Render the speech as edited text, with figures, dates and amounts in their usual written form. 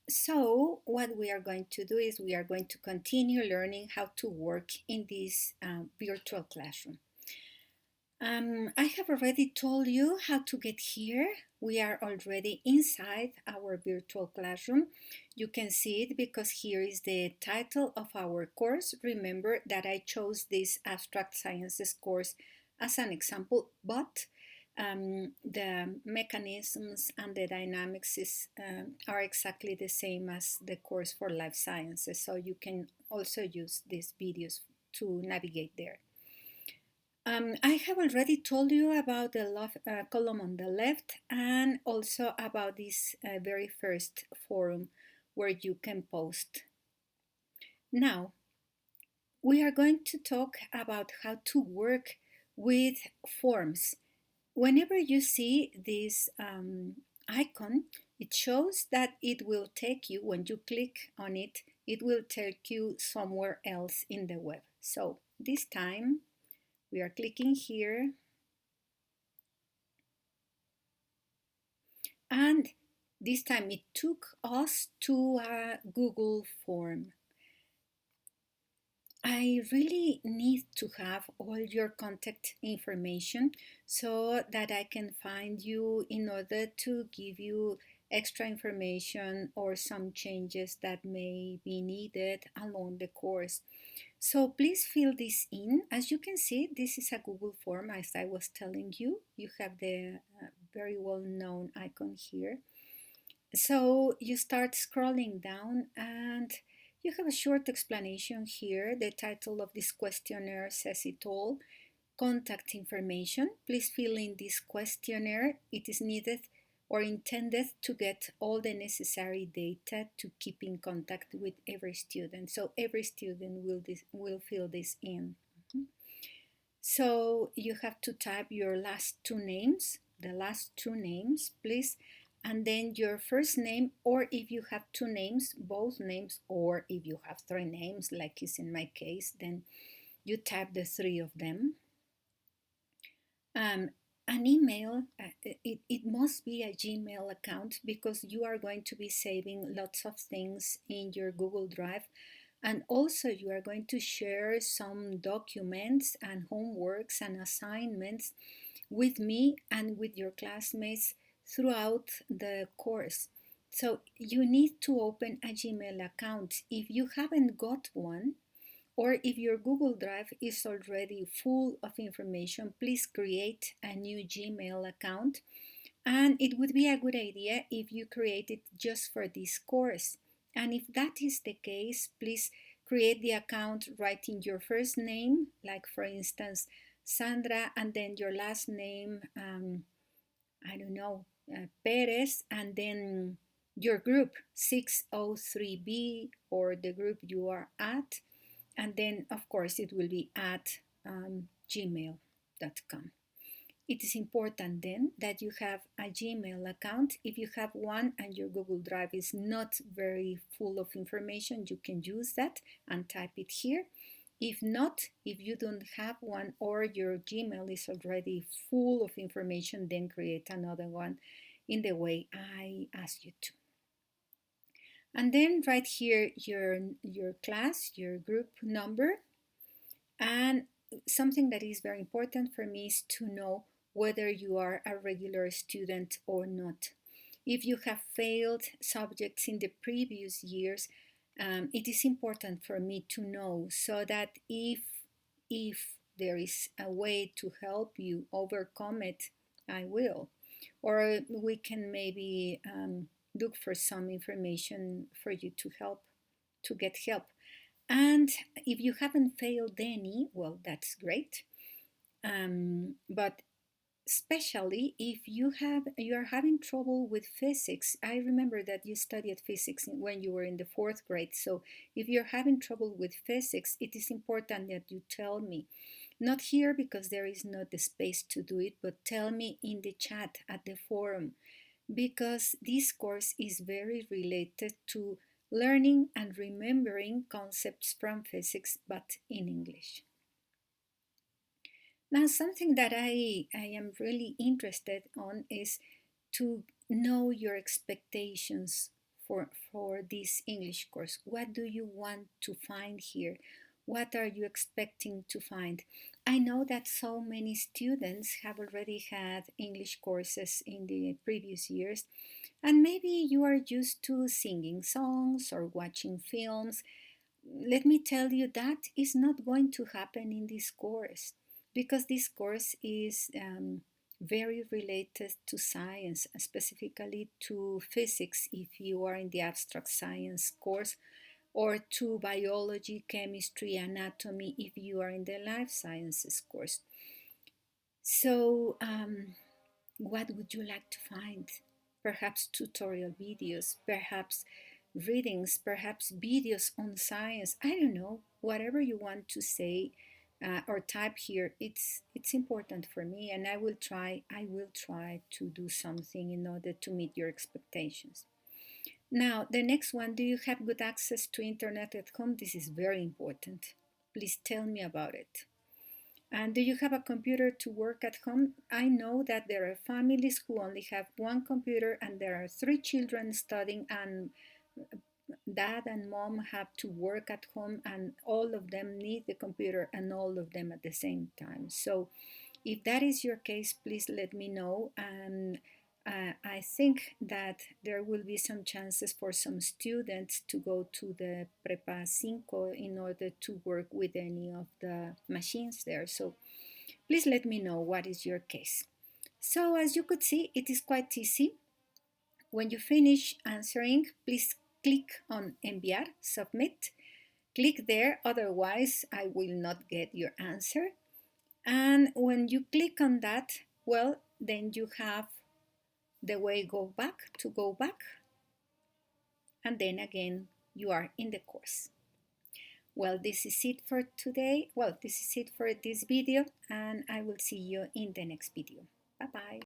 So what we are going to do is we are going to continue learning how to work in this virtual classroom. I have already told you how to get here. We are already inside our virtual classroom. You can see it because here is the title of our course. Remember that I chose this abstract sciences course as an example, but the mechanisms and the dynamics are exactly the same as the course for life sciences. So you can also use these videos to navigate there. I have already told you about the column on the left and also about this very first forum where you can post. Now, we are going to talk about how to work with forms. Whenever you see this icon, it shows that it will take you, when you click on it, it will take you somewhere else in the web. So this time we are clicking here. And this time it took us to a Google form. I really need to have all your contact information so that I can find you in order to give you extra information or some changes that may be needed along the course. So please fill this in. As you can see, this is a Google form, as I was telling you. You have the very well known icon here. So you start scrolling down and you have a short explanation here. The title of this questionnaire says it all. Contact information. Please fill in this questionnaire. It is needed or intended to get all the necessary data to keep in contact with every student. So every student will fill this in. So you have to type your last two names, the last two names, please, and then your first name, or if you have two names, both names, or if you have three names, like is in my case, then you type the three of them. Um, an email, it must be a Gmail account because you are going to be saving lots of things in your Google Drive. And also, you are going to share some documents and homeworks and assignments with me and with your classmates throughout the course. So, you need to open a Gmail account. If you haven't got one, or if your Google Drive is already full of information, please create a new Gmail account. And it would be a good idea if you create it just for this course. And if that is the case, please create the account writing your first name, like for instance, Sandra, and then your last name, I don't know, Perez, and then your group 603B or the group you are at, and then of course it will be at gmail.com. It is important then that you have a Gmail account. If you have one and your Google Drive is not very full of information, you can use that and type it here. If not, if you don't have one or your Gmail is already full of information, then create another one in the way I asked you to. And then write here your class, your group number, and something that is very important for me is to know whether you are a regular student or not. If you have failed subjects in the previous years, it is important for me to know so that if there is a way to help you overcome it, I will. Or we can maybe look for some information for you to get help. And if you haven't failed any, well, that's great. But especially if you are having trouble with physics. I remember that you studied physics when you were in the fourth grade. So if you're having trouble with physics, it is important that you tell me. Not here because there is not the space to do it, but tell me in the chat at the forum because this course is very related to learning and remembering concepts from physics, but in English. Now, something that I am really interested on is to know your expectations for this English course? What do you want to find here? What are you expecting to find? I know that so many students have already had English courses in the previous years, and maybe you are used to singing songs or watching films. Let me tell you that is not going to happen in this course, because this course is very related to science, specifically to physics if you are in the abstract science course, or to biology, chemistry, anatomy if you are in the life sciences course. So, what would you like to find? Perhaps tutorial videos, perhaps readings, perhaps videos on science. I don't know. Whatever you want to say or type here, it's important for me, and I will try. I will try to do something in order to meet your expectations. Now, the next one: do you have good access to internet at home? This is very important. Please tell me about it. And do you have a computer to work at home? I know that there are families who only have one computer and there are three children studying, and dad and mom have to work at home, and all of them need the computer and all of them at the same time. So if that is your case, please let me know. And I think that there will be some chances for some students to go to the Prepa 5 in order to work with any of the machines there. So please let me know what is your case. So as you could see, it is quite easy. When you finish answering, please click on Enviar, Submit. Click there, otherwise I will not get your answer. And when you click on that, well, then you have the way go back, and then again you are in the course. Well, this is it for today. Well, this is it for this video, and I will see you in the next video. Bye bye.